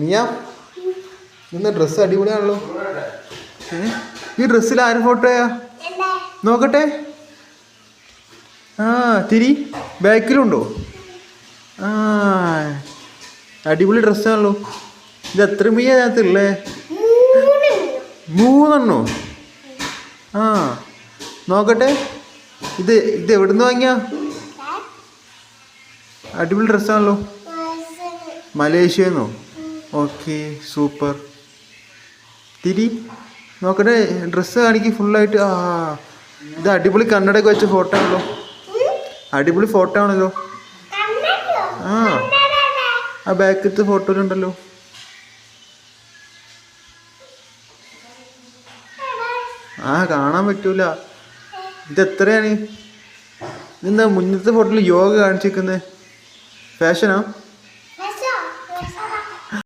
മിയ ഇന്ന് ഡ്രസ്സ് അടിപൊളിയാണല്ലോ. ഈ ഡ്രസ്സിൽ ആരും ഫോട്ടോയാ നോക്കട്ടെ. ആ തിരി ബാക്കിലുണ്ടോ? ആ അടിപൊളി ഡ്രസ്സാണല്ലോ. ഇത് എത്ര മിയ അതിനകത്തുള്ളേ? 3 ആ നോക്കട്ടെ. ഇത് എവിടുന്ന് വാങ്ങിയ? അടിപൊളി ഡ്രസ്സാണല്ലോ. മലേഷ്യന്നോ? Okay super. തിരി നോക്കട്ടെ ഡ്രസ്സ് കാണിക്ക് ഫുള്ളായിട്ട്. ആ ഇത് അടിപൊളി കണ്ണടയൊക്കെ വെച്ച ഫോട്ടോ ആണല്ലോ. അടിപൊളി ഫോട്ടോ ആണല്ലോ. ആ ബാക്കത്തെ ഫോട്ടോയിലുണ്ടല്ലോ. ആ കാണാൻ പറ്റൂല. ഇത് എത്രയാണ്? ഇതെന്താ മുന്നത്തെ ഫോട്ടോയിൽ യോഗ കാണിച്ചിരിക്കുന്നത്? ഫാഷനാ?